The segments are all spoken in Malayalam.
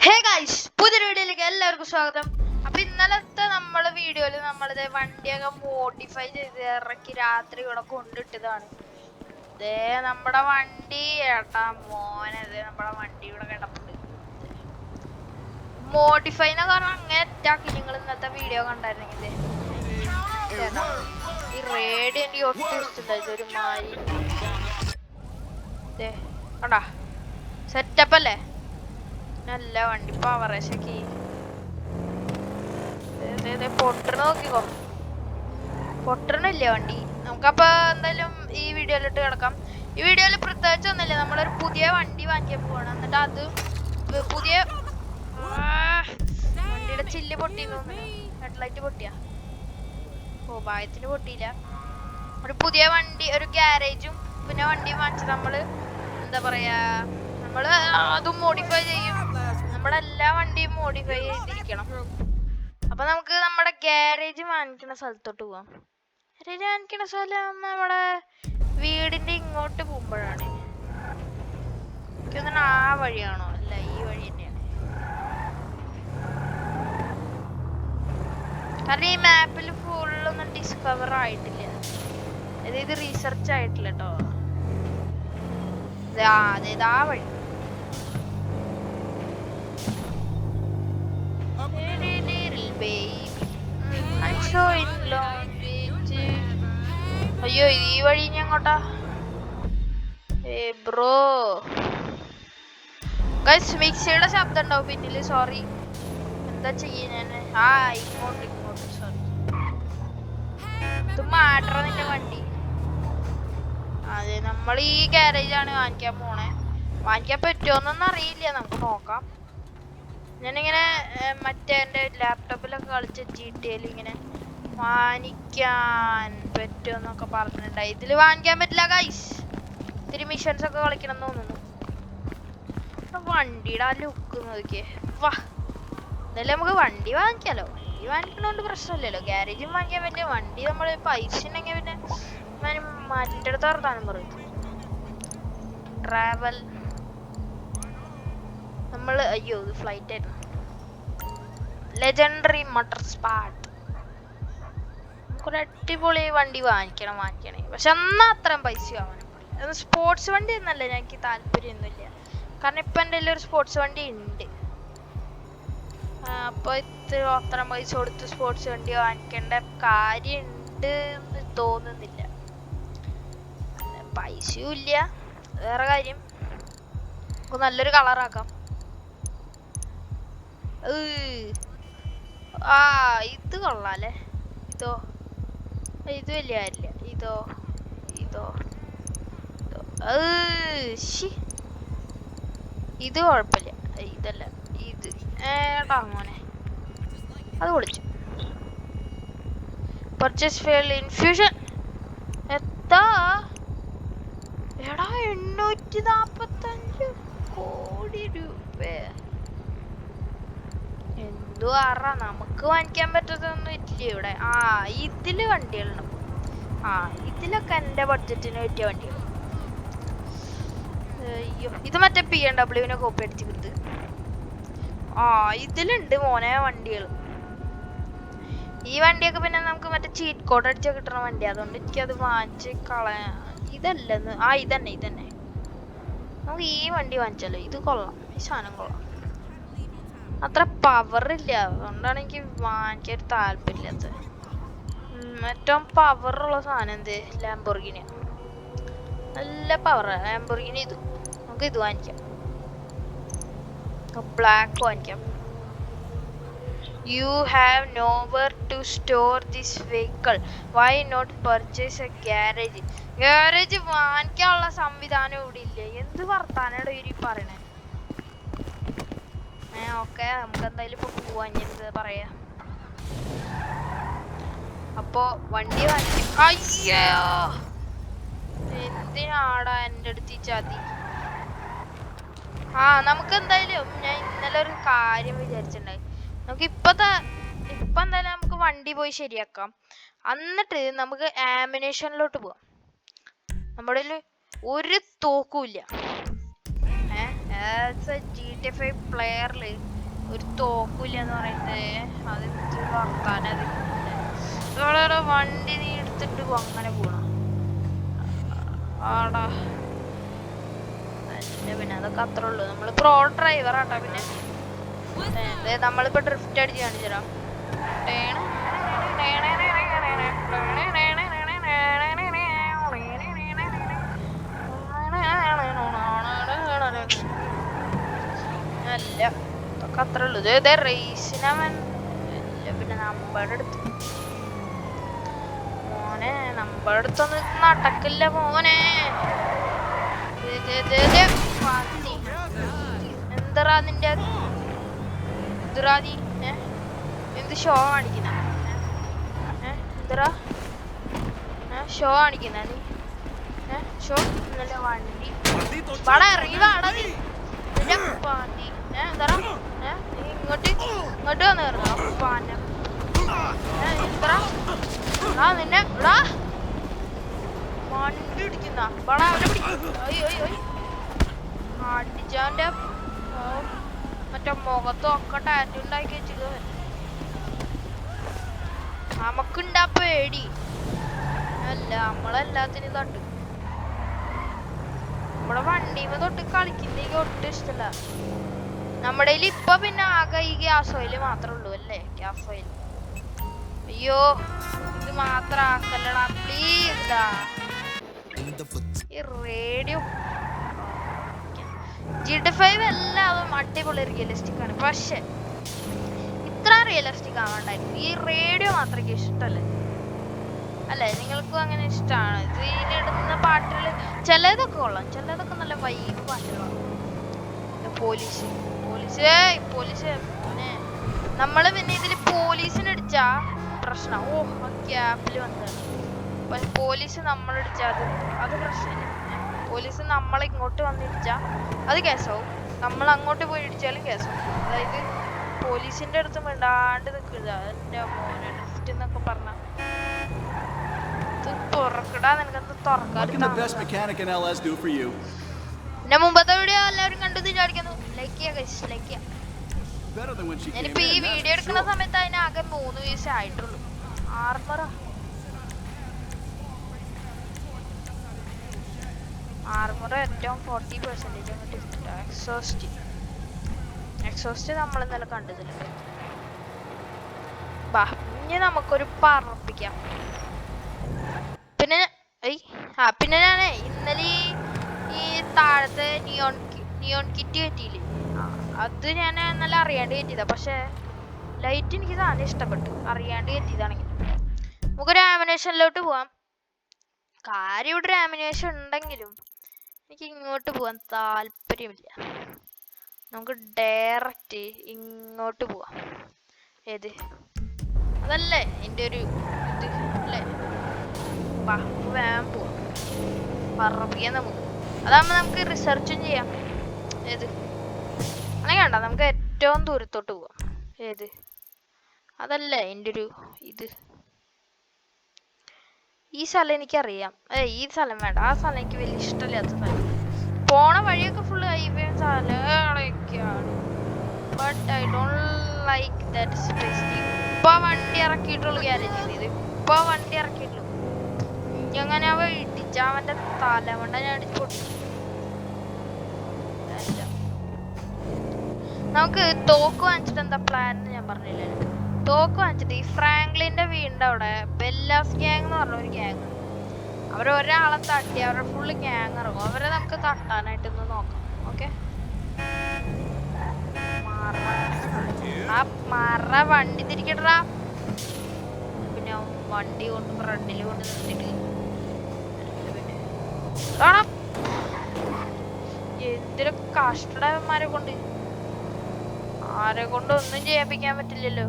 ഹേ ഗൈസ്, പുതിയൊരു വീഡിയോയിലേക്ക് എല്ലാവർക്കും സ്വാഗതം. അപ്പൊ ഇന്നലത്തെ നമ്മളെ വീഡിയോയിൽ നമ്മളിത് വണ്ടിയൊക്കെ മോഡിഫൈ ചെയ്ത് ഇറക്കി രാത്രി ഇവിടെ കൊണ്ടിട്ടതാണ്. ഇതേ നമ്മുടെ വണ്ടി ഏട്ടാ മോനെ, നമ്മുടെ വണ്ടി ഇവിടെ കിടപ്പുണ്ട്. മോഡിഫൈ എന്ന് പറഞ്ഞാൽ അങ്ങനെ അറ്റാക്കി നിങ്ങൾ ഇന്നത്തെ വീഡിയോ കണ്ടായിരുന്നെങ്കിൽ ഈ റേഡിയോ എനിക്ക് ഒട്ടും ഇഷ്ടമില്ല. ഇതൊരു മാരി കണ്ടാ സെറ്റപ്പ് അല്ലേ? നല്ല വണ്ടി പവറേശക്കി പൊട്ടണ നോക്കിക്കോ, പൊട്ടണില്ലേ വണ്ടി. നമുക്കപ്പോ എന്തായാലും ഈ വീഡിയോയിലിട്ട് കിടക്കാം. ഈ വീഡിയോയിൽ പ്രത്യേകിച്ച് ഒന്നുമില്ല, നമ്മളൊരു പുതിയ വണ്ടി വാങ്ങിക്കാൻ പോവാണ്. എന്നിട്ട് അത് പുതിയ വണ്ടിയുടെ ചില്ല് പൊട്ടിന്ന് തോന്നുന്നു. ഹെഡ്ലൈറ്റ് പൊട്ടിയാ? ഓ ഭാഗ്യത്തിന് പൊട്ടിയില്ല. ഒരു പുതിയ വണ്ടി, ഒരു ഗ്യാരേജും പിന്നെ വണ്ടിയും വാങ്ങിച്ച് നമ്മള് എന്താ പറയാ, നമ്മള് അതും മോഡിഫൈ ചെയ്യും. നമ്മുടെ എല്ലാ വണ്ടിയും മോഡിഫൈ ചെയ്തിരിക്കണം. അപ്പൊ നമുക്ക് നമ്മുടെ ഗ്യാരേജ് വാങ്ങിക്കുന്ന സ്ഥലത്തോട്ട് പോവാം. ഗ്യാരേജ് വാങ്ങിക്കുന്ന സ്ഥലം നമ്മുടെ വീടിന്റെ ഇങ്ങോട്ട് പോകുമ്പോഴാണ്. എനിക്കൊന്നും ആ വഴിയാണോ? അല്ല, ഈ വഴി തന്നെയാണ്. കാരണം ഈ മാപ്പിൽ ഫുള്ളൊന്നും ഡിസ്കവർ ആയിട്ടില്ല, അതായത് റീസെർച്ച് ആയിട്ടില്ല കേട്ടോ. അതായത് ആ വഴി. അയ്യോ, ഈ വഴി എങ്ങോട്ടാ ബ്രോ? ഗൈസ്, മിക്സിയുടെ ശബ്ദം ഉണ്ടാവും പിന്നില്, സോറി. എന്താ ചെയ്യാ ഞാന്? ഇങ്ങോട്ട് സോറി. ഇത് മാറ്ററ നിന്റെ വണ്ടി? അതെ, നമ്മൾ ഈ ഗ്യാരേജാണ് വാങ്ങിക്കാൻ പോണേ. വാങ്ങിക്കാൻ പറ്റുമോന്നൊന്നും അറിയില്ല, നമുക്ക് നോക്കാം. ഞാനിങ്ങനെ മറ്റേ എൻ്റെ ലാപ്ടോപ്പിലൊക്കെ കളിച്ച GTA ഇങ്ങനെ വാങ്ങിക്കാൻ പറ്റുമെന്നൊക്കെ പറഞ്ഞിട്ടുണ്ടായി. ഇതിൽ വാങ്ങിക്കാൻ പറ്റില്ല ഗൈസ്. ഇത്തിരി മിഷൻസ് ഒക്കെ കളിക്കണം എന്ന് തോന്നുന്നു. വണ്ടിയുടെ ആ ലുക്ക് നോക്കിയേ, വാ. എന്നാലും നമുക്ക് വണ്ടി വാങ്ങിക്കാലോ. വണ്ടി വാങ്ങിക്കണോണ്ട് പ്രശ്നമില്ലല്ലോ. ഗ്യാരേജും വാങ്ങിക്കാൻ പറ്റില്ല. വണ്ടി നമ്മൾ പൈസ ഉണ്ടെങ്കിൽ പിന്നെ മറ്റടുത്ത് വർത്താനം പറയും. ട്രാവൽ നമ്മൾ, അയ്യോ ഇത് ഫ്ലൈറ്റ് ആയിരുന്നു. Legendary motor spot. നമുക്കൊരു അടിപൊളി വണ്ടി വാങ്ങിക്കണേ. പക്ഷെ എന്നാ അത്രയും പൈസ ആവാനും പാടില്ല. സ്പോർട്സ് വണ്ടി എന്നല്ല എനിക്ക് താല്പര്യമൊന്നുമില്ല. കാരണം ഇപ്പം എൻ്റെ ഒരു സ്പോർട്സ് വണ്ടി ഉണ്ട്. അപ്പോൾ അത്രയും പൈസ കൊടുത്ത് സ്പോർട്സ് വണ്ടി വാങ്ങിക്കേണ്ട കാര്യമുണ്ട് എന്ന് തോന്നുന്നില്ല. പൈസയും ഇല്ല, വേറെ കാര്യം. നമുക്ക് നല്ലൊരു കളറാക്കാം. ഇത് കൊള്ളാല്ലേ. ഇത് വലിയ കാര്യമില്ല. ഇത് കുഴപ്പമില്ല. ഇതല്ല, ഇത് ഏട്ടാ മോനെ, അത് പൊളിച്ചു. പർച്ചേസ് ഫെയിൽ ഇൻഫ്യൂഷൻ എത്താ എടാ 845 കോടി രൂപ. എന്തോ ആറാ, നമുക്ക് വാങ്ങിക്കാൻ പറ്റത്തൊന്നും ഇല്ല ഇവിടെ. ഇതില് വണ്ടികളുണ്ട്. ഇതിലൊക്കെ എൻ്റെ ബഡ്ജറ്റിന് പറ്റിയ വണ്ടികൾ. അയ്യോ, ഇത് മറ്റേ BMW കോപ്പി അടിച്ച് കിട്ടും. ഇതിലുണ്ട് മോനെ വണ്ടികൾ. ഈ വണ്ടിയൊക്കെ പിന്നെ നമുക്ക് മറ്റേ ചീറ്റ് കോഡ് അടിച്ച കിട്ടുന്ന വണ്ടി. അതുകൊണ്ട് എനിക്കത് വാങ്ങിച്ച് കളയാ. ഇതല്ലെന്ന് ഇതന്നെ നമുക്ക് ഈ വണ്ടി വാങ്ങിച്ചാലോ. ഇത് കൊള്ളാം, ഈ സാധനം കൊള്ളാം. അത്ര പവറില്ല, അതുകൊണ്ടാണ് എനിക്ക് വാങ്ങിക്കാൻ താല്പര്യമില്ലാത്തത്. ഏറ്റവും പവറുള്ള സാധനം എന്ത്? ലാംബോർഗിനി. നല്ല പവർ ലാംബോർഗിനി. നമുക്ക് ഇത് വാങ്ങിക്കാം. ബ്ലാക്ക് വാങ്ങിക്കാം. You have nowhere to store this vehicle. Why not purchase a garage? Garage വാങ്ങിക്കാനുള്ള സംവിധാനം ഇവിടെ ഇല്ല. എന്ത് വർത്താനാണ് ഇവര് പറയണേ? ഓക്കെ, നമുക്ക് എന്തായാലും ഇപ്പൊ പോവാഞ്ഞത് പറയാ. അപ്പൊ വണ്ടി വാങ്ങി. അയ്യോ, എന്തിനാടാ എൻ്റെ അടുത്ത് ചതി? നമുക്ക് എന്തായാലും ഞാൻ ഇന്നലെ ഒരു കാര്യം വിചാരിച്ചിട്ടുണ്ടായി. നമുക്ക് ഇപ്പൊ എന്തായാലും നമുക്ക് വണ്ടി പോയി ശരിയാക്കാം. എന്നിട്ട് നമുക്ക് ആമിനേഷനിലോട്ട് പോവാം. നമ്മുടെ ഒരു തോക്കുമില്ല. GTA 5 പ്ലെയറിൽ ഒരു തോക്കൂല എന്ന് പറയുന്നത് അതെന്ത് വർത്താനത്. ഇവിടെ വണ്ടി നീ എടുത്തിട്ട് അങ്ങനെ പോണം ആടാ. അല്ല പിന്നെ അതൊക്കെ അത്രേ ഉള്ളൂ. നമ്മൾ പ്രോ ഡ്രൈവർ ആട്ടാ. പിന്നെ നമ്മളിപ്പോ ഡ്രിഫ്റ്റ് അടിച്ച് കാണിച്ചരാ. അല്ല ഇതൊക്കെ അത്രേ ഉള്ളൂ. ഇതേ റേസിനവൻ പിന്നെ നമ്മളുടെ അടുത്ത് മോനെ, നമ്മളുടെ അടുത്തൊന്നും നടക്കില്ല മോനെ. എന്തറാ നിന്റെ എന്തിറാ നീ എന്ത് ഷോ കാണിക്കുന്ന? എന്തറാ ഷോ കാണിക്കുന്ന നീ? ഷോ ഇന്നലെ വണ്ടി വാടാ ഇറങ്ങി വാടാ നീ. നിന്റെ പാതി എന്തറാ നീ ഇങ്ങോട്ട് ഇങ്ങോട്ട് വന്ന് കയറുക പാനം. എന്തറാ നിന്നെ ഇടാ വണ്ടി ഇടിക്കുന്ന വാടാ അവനെ പിടിക്കും. അടിച്ചവന്റെ മറ്റേ മുഖത്തൊക്കെ ടാറ്റു ഉണ്ടാക്കി വെച്ചിട്ട് നമുക്കുണ്ടാ പേടി. അല്ല നമ്മളെല്ലാത്തിനും തട്ടു. നമ്മുടെ വണ്ടിമ തൊട്ട് കളിക്കുന്നേക്ക് ഒട്ടും ഇഷ്ടല്ല. നമ്മുടെ ഇപ്പൊ പിന്നെ ആകെ ഈ ഗ്യാസ് ഓയിൽ മാത്രമേ ഉള്ളൂ അല്ലേ? Gas oil. അയ്യോ ഇത് മാത്രം ആക്കല്ലടാ പ്ലീസ്. ഈ റേഡിയോ GTA 5 എല്ലാതും അടിപൊളി റിയലിസ്റ്റിക് ആണ്. പക്ഷെ ഇത്ര റിയലിസ്റ്റിക് ആവാണ്ടായിരുന്നു. ഈ റേഡിയോ മാത്രം ഇഷ്ടമല്ല. അല്ലേ നിങ്ങൾക്കും അങ്ങനെ ഇഷ്ടമാണ്? ഇതിലിടുന്ന പാട്ടുകൾ ചിലതൊക്കെ കൊള്ളാം, ചിലതൊക്കെ നല്ല വൈബ് പാട്ടുകളാണ്. പോലീസ് പോലീസ് പോലീസ് നമ്മള് പിന്നെ ഇതിൽ പോലീസിനടിച്ചാ പ്രശ്നം. ഓ ഗ്യാപ്പിൽ വന്നതാണ്. പക്ഷെ പോലീസ് നമ്മളടിച്ചാൽ അത് പ്രശ്നമില്ല. പോലീസ് നമ്മളെ ഇങ്ങോട്ട് വന്നിടിച്ചാൽ അത് കേസാവും. നമ്മൾ അങ്ങോട്ട് പോയി ഇടിച്ചാലും കേസാവും. അതായത് പോലീസിന്റെ അടുത്ത് മിണ്ടാണ്ട് നിൽക്കുക. എൻ്റെ മോനെ ഡ്രിഫ്റ്റ് എന്നൊക്കെ പറഞ്ഞ തുറക്കടാ. നിനക്കത് തുറക്കാൻ. പിന്നെ മുമ്പത്തെ വീഡിയോ എല്ലാവരും കണ്ടു വിചാരിക്കുന്നു. ലൈക്ക് ചെയ്യുക, ലൈക്ക് ചെയ്യാം. ഞാനിപ്പോ ഈ വീഡിയോ എടുക്കുന്ന സമയത്ത് അതിനാകെ 3 വയസ്സേ ആയിട്ടുള്ളൂ. ആർമർ ഏറ്റവും 40% അങ്ങോട്ട് ഇട്ടിട്ട് എക്സോസ്റ്റ് നമ്മൾ ഇന്നലെ കണ്ടതില്ല. ഇനി നമുക്കൊരു പറപ്പിക്കാം. പിന്നെ പിന്നെ ഞാനേ ഇന്നലെ ഈ താഴത്തെ നിയോൺ കിറ്റ് കയറ്റിയില്ലേ, അത് ഞാൻ നല്ല അറിയാണ്ട് കയറ്റിയതാ. പക്ഷെ ലൈറ്റ് എനിക്ക് സാധനം ഇഷ്ടപ്പെട്ടു, അറിയാണ്ട് കയറ്റിയതാണെങ്കിൽ. നമുക്കൊരു ആമിനേഷനിലോട്ട് പോവാം. കാര്യം ഇവിടെ ഒരു ആമിനേഷൻ ഉണ്ടെങ്കിലും എനിക്ക് ഇങ്ങോട്ട് പോവാൻ താല്പര്യമില്ല. നമുക്ക് ഡയറക്റ്റ് ഇങ്ങോട്ട് പോവാം. ഏത് അതല്ലേ എൻ്റെ ഒരു ഇത് അല്ലേ? വേഗം പോവാം, പറപ്പിക്കാൻ നമുക്ക്. അതാകുമ്പോൾ നമുക്ക് റിസർച്ചും ചെയ്യാം. ഏത് അങ്ങനെ വേണ്ട, നമുക്ക് ഏറ്റവും ദൂരത്തോട്ട് പോവാം. ഏത് അതല്ലേ എൻ്റെ ഒരു ഇത്. ഈ സ്ഥലം എനിക്കറിയാം. ഈ സ്ഥലം വേണ്ട, ആ സ്ഥലം എനിക്ക് വലിയ ഇഷ്ടമില്ലാത്ത സ്ഥലം. പോണ വഴിയൊക്കെ ഫുള്ള് ഹൈവേ സ്ഥലങ്ങളൊക്കെയാണ്. But I don't like that space. ഇപ്പൊ വണ്ടി ഇറക്കിയിട്ടുള്ളൂ ഗ്യാരേജിൽ. ഇത് ഇപ്പൊ വണ്ടി ഇറക്കിയിട്ടുള്ളൂ. ഇങ്ങനെ അവ ഇടിച്ച അവന്റെ തലമണ്ട ഞാൻ അടിച്ചു പൊട്ടി. നമുക്ക് തോക്ക് വാങ്ങിച്ചിട്ട് എന്താ പ്ലാൻ എന്ന് ഞാൻ പറഞ്ഞില്ലേ. തോക്ക് വാങ്ങിച്ചിട്ട് ഈ ഫ്രാങ്ക്ലിന്റെ വീടിന്റെ അവിടെ ബെല്ലാസ് ഗ്യാങ് എന്ന് പറഞ്ഞ ഒരു ഗ്യാങ്, അവരൊരാളെ തട്ടി അവരുടെ ഫുള്ള് ഗ്യാങ് ഇറങ്ങും. അവരെ നമുക്ക് തട്ടാനായിട്ട് ഒന്ന് നോക്കാം. ഓക്കെ, മറ വണ്ടി തിരിക്കട്ടാ. പിന്നെ വണ്ടി കൊണ്ട് ഫ്രണ്ടിൽ കൊണ്ട് നിർത്തിട്ട് എന്തൊരു കഷ്ടന്മാരെ കൊണ്ട്. ആരെ കൊണ്ട് ഒന്നും ചെയ്യിപ്പിക്കാൻ പറ്റില്ലല്ലോ.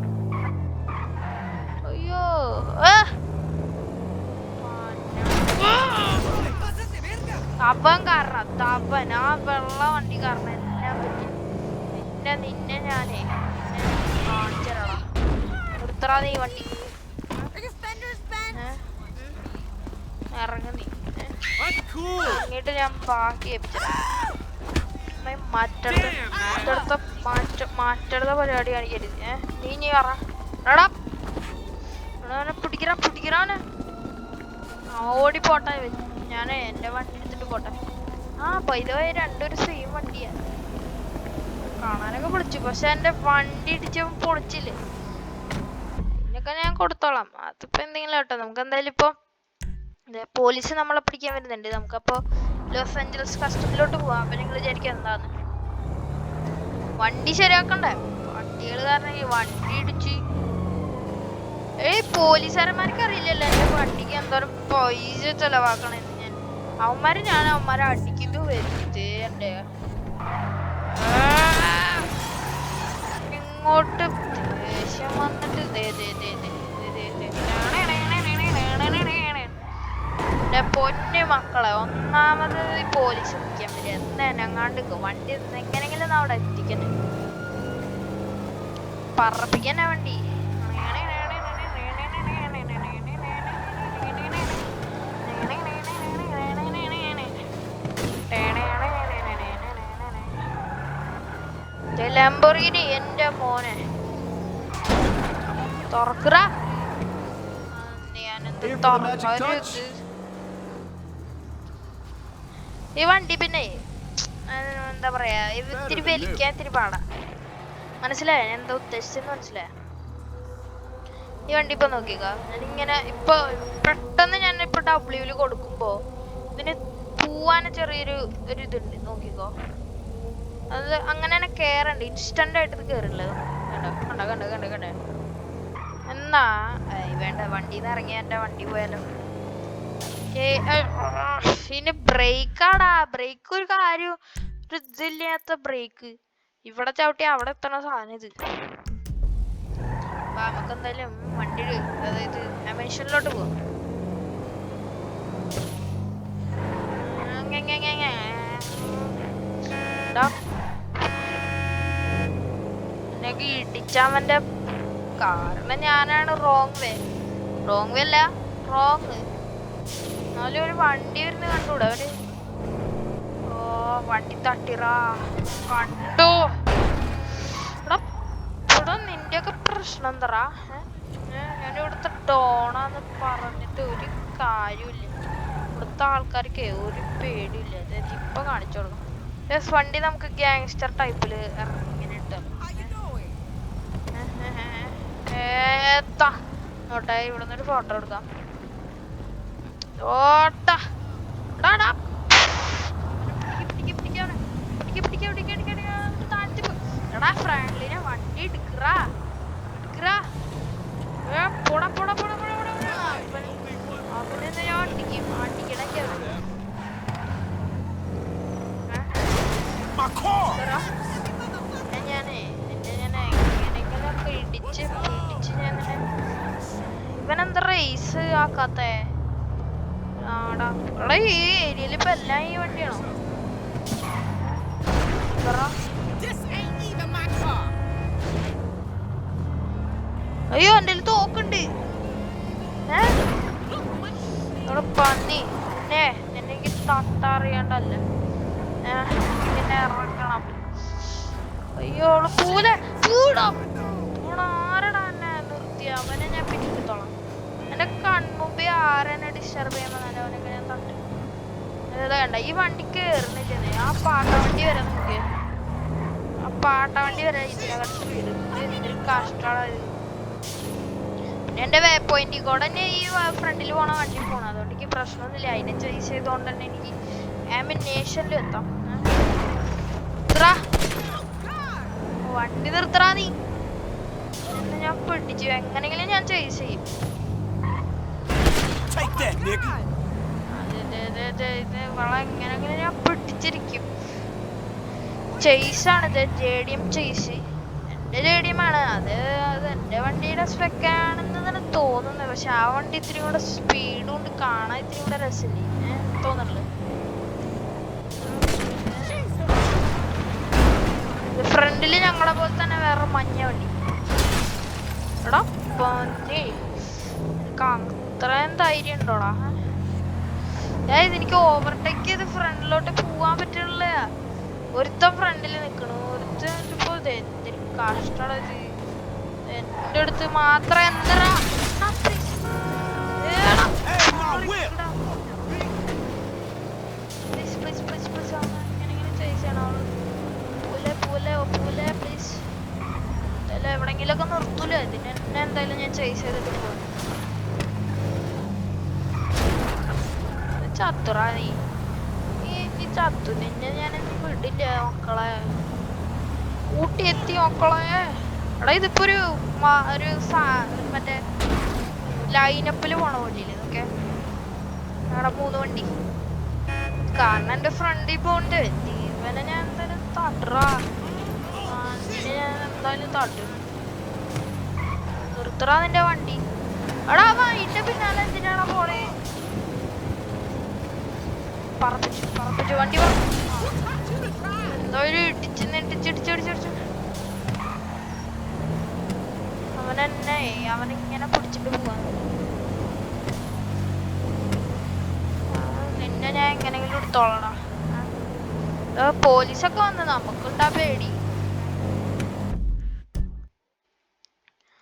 അയ്യോ തവൻ കാരണം തവൻ ആ വെള്ള വണ്ടി കാരണം എല്ലാം പറ്റി. നിന്നെ ഞാനേ കാണിച്ചരാടാ. നിർത്തറാ നീ വണ്ടി, ഇറങ്ങ നീ. എന്നിട്ട് ഞാൻ ബാക്കി മറ്റടുത്ത മാറ്റം മാറ്റേണ്ട പരിപാടി കാണിക്കരുത്. നീ നീ പറ എടാ പിടിക്കറാന് ഓടിപ്പോട്ടെ. ഞാൻ എൻ്റെ വണ്ടി എടുത്തിട്ട് പോട്ടെ. പൈതവായി രണ്ടൊരു സെയിം വണ്ടിയാ. കാണാനൊക്കെ പൊളിച്ചു, പക്ഷെ എൻ്റെ വണ്ടി ഇടിച്ച പൊളിച്ചില്ലേ. ഇതിനൊക്കെ ഞാൻ കൊടുത്തോളാം. അതിപ്പോ എന്തെങ്കിലും കേട്ടോ. നമുക്ക് എന്തായാലും ഇപ്പൊ പോലീസ് നമ്മളെ പിടിക്കാൻ വരുന്നുണ്ട്. നമുക്കപ്പോ ലോസ് ആഞ്ചലസ് കസ്റ്റഡിയിലോട്ട് പോവാം. അപ്പൊ നിങ്ങൾ വിചാരിക്കും എന്താന്ന്, വണ്ടി ശരിയാക്കണ്ടേ? വണ്ടികൾ കാരണം ഈ വണ്ടി ഇടിച്ച് പോലീസുകാരന്മാർക്ക് അറിയില്ലല്ലോ എന്റെ വണ്ടിക്ക് എന്തോരം പൈസ ചെലവാക്കണെന്ന്. ഞാൻ അവന്മാരെ അടിക്കുന്നു വരുന്നത്. എന്റെ ഇങ്ങോട്ട് ദേഷ്യം വന്നിട്ട് എന്റെ പൊന്നു മക്കളെ, ഒന്നാമത് പോലീസ് പിടിക്കാൻ പറ്റില്ല. എന്നെങ്ങാണ്ട് വണ്ടി എങ്ങനെങ്കിലും അവിടെ എത്തിക്കട്ടെ. പറപ്പിക്കന്നെ വണ്ടി. ലംബോർഗിനി എന്റെ മോനെ തുറക്കറ. ഈ വണ്ടി പിന്നെ എന്താ പറയാ, ഇത്തിരി വലിക്കാൻ ഇത്തിരി പാടാ. മനസ്സിലായ എന്താ ഉദ്ദേശിച്ചെന്ന്? മനസ്സിലായ? ഈ വണ്ടി ഇപ്പൊ നോക്കിക്കോ. ഞാനിങ്ങനെ ഇപ്പൊ പെട്ടെന്ന് ഞാനിപ്പോ ഡബ്ല്യൂല് കൊടുക്കുമ്പോ ഇതിന് പോവാന് ചെറിയൊരു ഇതുണ്ട്. നോക്കിക്കോ, അത് അങ്ങനെ തന്നെ കേറണ്ട്. ഇൻസ്റ്റന്റ് ആയിട്ട് ഇത് കേറില്ലത്. കണ്ട എന്നാ വേണ്ട, വണ്ടിന്ന് ഇറങ്ങിയ എന്റെ വണ്ടി പോയാലോ. പിന്നെ ബ്രേക്കാടാ, ബ്രേക്ക് ഒരു കാര്യം, ഒരു ഇതില്ലാത്ത ബ്രേക്ക്. ഇവിടെ ചവിട്ടിയ അവിടെ എത്തണ സാധനം ഇത്. അപ്പൊ നമുക്ക് എന്തായാലും വണ്ടി, അതായത് അമേഷനിലോട്ട് പോവാം. ഇടിച്ചവന്റെ കാരണം ഞാനാണ് റോങ് വേ അല്ല റോങ്. എന്നാലും ഒരു വണ്ടി വരുന്ന കണ്ടൂടെ അവര്? വണ്ടി തട്ടിറാ കണ്ടു. ഇവിടെ നിന്റെയൊക്കെ പ്രശ്നം എന്താ? ഞാനിവിടുത്തെ ഡോണാന്ന് പറഞ്ഞിട്ട് ഒരു കാര്യമില്ല. ഇവിടുത്തെ ആൾക്കാർക്ക് ഒരു പേടിയില്ല. അതായത് ഇപ്പൊ കാണിച്ചു കൊടുക്കും. വണ്ടി നമുക്ക് ഗ്യാങ്സ്റ്റർ ടൈപ്പില് ഇങ്ങനെ ഇട്ടോ. നോട്ടെ, ഇവിടെ നിന്നൊരു ഫോട്ടോ എടുക്കാം. ഫ്രാങ്ക്ലിനെ വണ്ടി എടുക്കറാ. അവനെന്ന് ഞാൻ അടിക്കണൊക്കെ ഇവനെന്താ റേസ് ആക്കാത്തെ? ഈ ഏരിയയിൽ ഇപ്പൊ എല്ലാം ഈ വണ്ടിയാണോ? അയ്യോ, എന്റെ തോക്കുണ്ട്. പന്നി എനിക്ക് തട്ടറിയാണ്ടല്ല. പിന്നെ ഇറങ്ങണം. അയ്യോ ആരടാ എന്നെ നിർത്തി? അവനെ ഞാൻ പിടിച്ചെടുത്തോളാം. എന്റെ കൺമുമ്പേ ആരെന്നെ ഡിസ്റ്റർബ് ചെയ്യുമ്പോ അവനൊക്കെ ഞാൻ തട്ടി. അതാ കണ്ട, ഈ വണ്ടി കേറുന്നില്ലേ? ആ പാട്ടവണ്ടി വരെ നോക്കിയ, ആ പാട്ടവണ്ടി വരെ ഇതിനകത്ത് സ്പീഡ്. എന്തൊരു കഷ്ടമാണ്. പിന്നെ എന്റെ വേ പോയിന്റിൽ കൂടെ തന്നെ ഈ ഫ്രണ്ടിൽ പോണ വണ്ടി പോണം. അതുകൊണ്ട് എനിക്ക് പ്രശ്നമൊന്നുമില്ല. അതിനെ ചേസ് ചെയ്തോണ്ട് തന്നെ എനിക്ക് ആമിനേഷനിലും എത്താം. വണ്ടി നിർത്തറാ നീ. എന്ന് ഞാൻ പിടിച്ചു. എങ്ങനെങ്കിലും ഞാൻ ചേസ് ചെയ്യും. എങ്ങനെങ്കിലും ഞാൻ പിടിച്ചിരിക്കും. ചേസാണിത്, JDM ചേസ്. എന്റെ JDM ആണ് അത്. എന്റെ വണ്ടിയുടെ സ്പെക്ക് ആണെന്ന് തന്നെ തോന്നുന്നത്. പക്ഷെ ആ വണ്ടി ഇത്തിരി കൂടെ സ്പീഡും ഉണ്ട്, കാണാൻ ഇത്തിരി കൂടെ രസമില്ലേ തോന്നുന്നുള്ളു. ഫ്രണ്ടില് ഞങ്ങളെ പോലെ തന്നെ വേറെ മഞ്ഞ വണ്ടി. എടാ പൊന്നേ, എനിക്ക് അത്രയും ധൈര്യം ഉണ്ടോടാ? എനിക്ക് ഓവർടേക്ക് ചെയ്ത് ഫ്രണ്ടിലോട്ട് പോവാൻ പറ്റുള്ള. ഒരുത്തൻ ഫ്രണ്ടിൽ നിക്കണു, ഒരുത്തൻ ഇപ്പൊ എന്തൊരു കഷ്ടടത് എന്റെ അടുത്ത് മാത്രം എന്തരാ എവിടെങ്കിലൊക്കെ നിർത്തൂല ഇതിന് എന്നെ എന്തായാലും ഞാൻ ചേസ് ചെയ്തിട്ട് പോകും. ചത്തുറ നീ ഈ ചത്തു നിന്നെ ഞാൻ വിടില്ല മക്കളെ. ഊട്ടി എത്തി മക്കളെ. എടാ ഇതിപ്പോ ഒരു മറ്റേ ലൈനപ്പില് പോണ വണ്ടിയില്ലേ ഇതൊക്കെ. അവിടെ 3 വണ്ടി കാരണം എന്റെ ഫ്രണ്ടിൽ പോണ്ട്. ഇവനെ ഞാൻ എന്തായാലും തട്ടറാ. ഞാൻ എന്തായാലും തട്ടും. നിർത്തറാ നിന്റെ വണ്ടി. എടാ അതിന്റെ പിന്നാലെ എന്തിനാണ് പോണേ? പറപ്പിച്ചു വണ്ടി എന്തോ ഒരു ഇടിച്ചിടിച്ചിടിച്ചിടിച്ചു. അവനിങ്ങനെ പിടിച്ചിട്ട് പോവാ. നിന്നെ ഞാൻ എങ്ങനെങ്കിലും എടുത്തോളടാ. പോലീസൊക്കെ വന്ന് നമുക്കുണ്ടാ പേടി.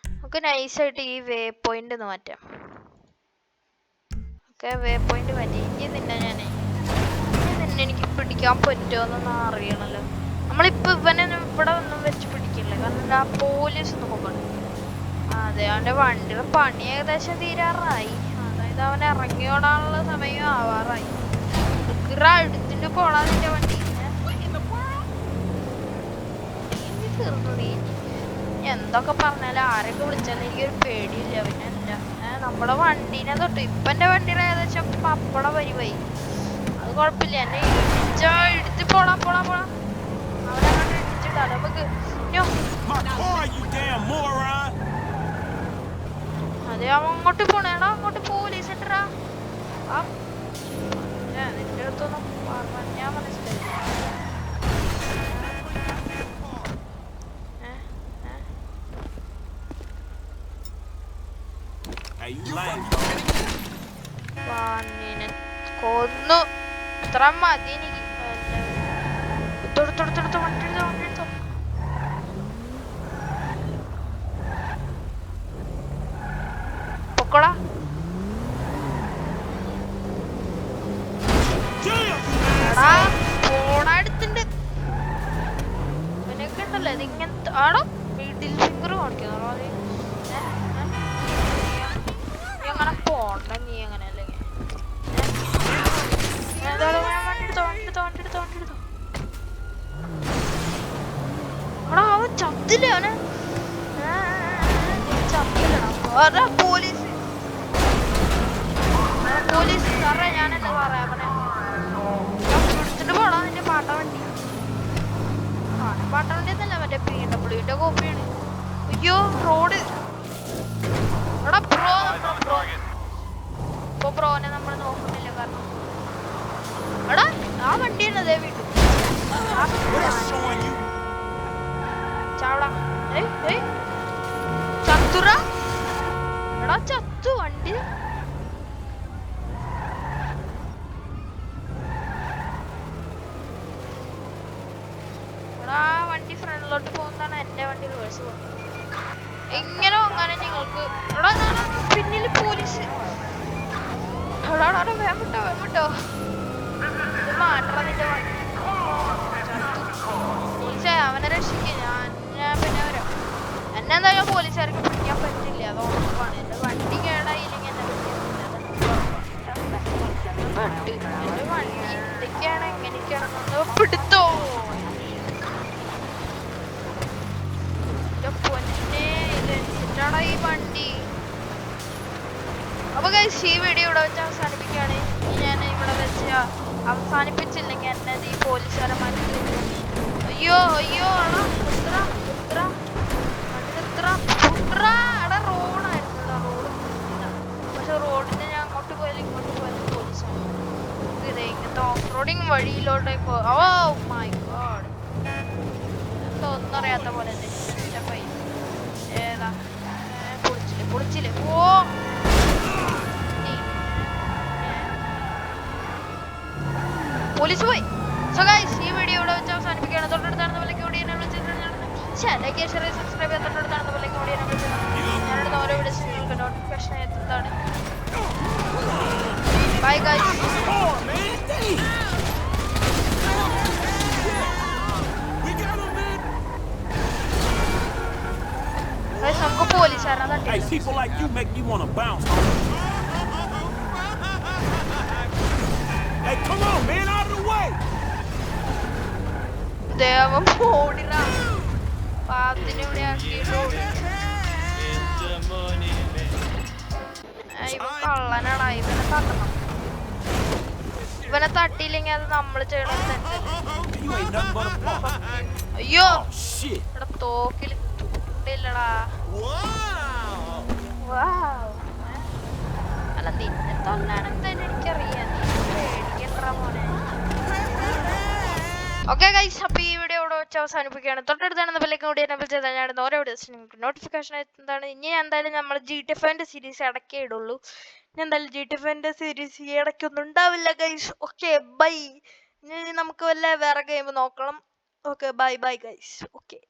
നമുക്ക് നൈസായിട്ട് ഈ വേ പോയിന്റ് ഒന്ന് മാറ്റാം. ഓക്കെ വേ പോയിന്റ് മാറ്റി. ഇനി നിന്നെ എനിക്ക് പിടിക്കാൻ പറ്റുമോന്നൊന്നും അറിയണല്ലോ. നമ്മളിപ്പോ ഇവനൊന്നും ഇവിടെ ഒന്നും വെച്ച് പിടിക്കില്ല. കാരണം ആ പോലീസ് ഒന്നും നോക്കണം. അതെ അവന്റെ വണ്ടിയുടെ പണി ഏകദേശം തീരാറായി. അതായത് അവൻ ഇറങ്ങിയോടാനുള്ള സമയം ആവാറായി. എടുത്തിട്ട് പോടാ നിന്റെ വണ്ടി. തീർന്നു നീ എന്തൊക്കെ പറഞ്ഞാലും ആരൊക്കെ വിളിച്ചാലും എനിക്കൊരു പേടിയില്ല. പിന്നെ എന്താ നമ്മുടെ വണ്ടീനെ തൊട്ട് ഇപ്പൊ എന്റെ വണ്ടിയുടെ ഏകദേശം പപ്പട പരിവായി. അത് കുഴപ്പമില്ല. എന്നെ ഇടിച്ച് പോടാ അവനങ്ങോട്ട് ഇടിച്ചിട്ടാ നമുക്ക്. അതെ അവൻ അങ്ങോട്ട് പോണേടാ. അങ്ങോട്ട് പോലീസ് ഇട്ടറാ. നിന്റെ അടുത്തൊന്നും പറഞ്ഞാ മനസ്സിലായി. കൊന്നു ഇത്ര മതി എനിക്ക്. വണ്ടി പൊക്കോടാ. പോണടുത്തുണ്ട് ഇവനൊക്കെ ഉണ്ടല്ലോ. ഇതിങ്ങനത്തെ ആടോ മിഡിൽ ഫിംഗർ കാണിക്കുന്നു. അങ്ങനെ പോണ്ട നീ അങ്ങനെ അല്ലെങ്കിൽ അവൻ ചത്തില്ല. അവന് ചത്തില്ലടാ. പോലീസ് സാറേ ഞാനെന്താ പറയാ എടുത്തിട്ട് പോടാ നിന്റെ പാട്ടവണ്ടി. പാട്ടവണ്ടി എന്നല്ല മറ്റേ BMW കോപ്പിയാണ്. അയ്യോ റോഡ്. എടാ ഇപ്പൊ ബ്രോനെ നമ്മൾ നോക്കുന്നില്ല. കാരണം എടാ ആ വണ്ടിയാണ് അതേ വീട്ടു ചാവടാ. ചത്തുറ എടാ ചത്തു വണ്ടി. എടാ വണ്ടി ഫ്രണ്ടിലോട്ട് പോകുന്നതാണ് എന്റെ വണ്ടി റിവേഴ്സ് പോകുന്നത്. എങ്ങനെ അങ്ങനെ നിങ്ങൾക്ക് എടാ പിന്നില് പോലീസ്. വേമിട്ടോ ഇത് മാറ്ററ നിന്റെ വണ്ടി. പോലീസേ അവനെ രക്ഷിക്കും. ഞാൻ പിന്നെ വരാം. എന്നെ എന്തായാലും പോലീസുകാർക്ക് പിടിക്കാൻ പറ്റില്ല. അത് ഉറപ്പാണ്. എന്റെ വണ്ടി കേടായില്ലെങ്കിൽ എന്നെ എന്റെ വണ്ടി എന്തൊക്കെയാണ് എങ്ങനെയൊക്കെയാണെന്നൊന്ന് പിടുത്തോ. പൊന്നെ ഇതെന്തിട്ടാടാ ഈ വണ്ടി. അപ്പൊ ഗൈസ് ഈ വീഡിയോ ഇവിടെ വെച്ച് അവസാനിപ്പിക്കുകയാണ്. ഞാൻ ഇവിടെ വെച്ച് അവസാനിപ്പിച്ചില്ലെങ്കിൽ എന്നെ ഈ പോലീസുകാരെ മാറ്റി. അയ്യോ എടാ റോഡായിരുന്നു. പക്ഷെ റോഡിന് ഞാൻ അങ്ങോട്ട് പോയാലും ഇങ്ങോട്ട് പോയാലും പോലീസാണ്. ഇങ്ങനത്തെ ഓഫ് റോഡിങ് വഴിയിലോട്ടേക്ക്. ഓ മൈ ഗോഡ് എന്തോ ഒന്നും അറിയാത്ത പോലെ ഏതാ പൊളിച്ചില്ലേ. ഓ പോലീസ് പോയി. സോ ഗൈസ് ഈ വീഡിയോ ഇവിടെ വെച്ച് അവസാനിപ്പിക്കുകയാണ്. തൊട്ടടുത്താണ് വിളിക്ക് ലൈക്ക് ഷെയർ സബ്സ്ക്രൈബ് ചെയ്യാൻ തൊട്ടടുത്താണ് പോലെ കൂടി ഞാനിടുന്ന ഓരോ വീഡിയോസ് നിങ്ങൾക്ക് നോട്ടിഫിക്കേഷൻ എത്തുന്നതാണ്. Bye guys. നമുക്ക് പോലീസുകാരനെ തട്ടി. Hey, people like you make me want to bounce. Hey, come on, man, out of the way. ദേവം ഓടിടാ പാത്തിനെ ഇവിടെ ആക്കിയിട്ട് ഓടി. ഇവൻ കള്ളനാടാ, ഇവനെ തട്ടണം. ഇവനെ തട്ടിയില്ലെങ്കിൽ അത് നമ്മൾ ചെയ്യണം. അയ്യോ ഇവിടെ തോക്കില് തുണ്ടില്ലടാ. അല്ല നിന്നെ തൊല്ലാണെങ്കിൽ തന്നെ എനിക്കറിയാം, പേടിക്കണ്ട മോനെ. ഓക്കെ ഗൈസ്, അപ്പോൾ ഈ വീഡിയോ ഇവിടെ വെച്ച് അവസാനിപ്പിക്കുകയാണ്. തൊട്ടടുത്താണ് ബെല്ലൈക്കൺ കൂടി എനേബിൾ ചെയ്താൽ ഞാൻ ഇടുന്ന ഓരോ വീഡിയോസ് നിങ്ങൾക്ക് നോട്ടിഫിക്കേഷൻ എന്താണ്. ഇനി എന്തായാലും നമ്മൾ GTFന്റെ സീരീസ് ഇടയ്ക്കേ ഇടുള്ളൂ. ഇനി എന്തായാലും GTFന്റെ സീരീസ് ഈ ഇടയ്ക്കൊന്നും ഉണ്ടാവില്ല ഗൈസ്. Okay bye. ഇനി നമുക്ക് വല്ല വേറെ ഗെയിം നോക്കണം. Okay bye bye guys. Okay.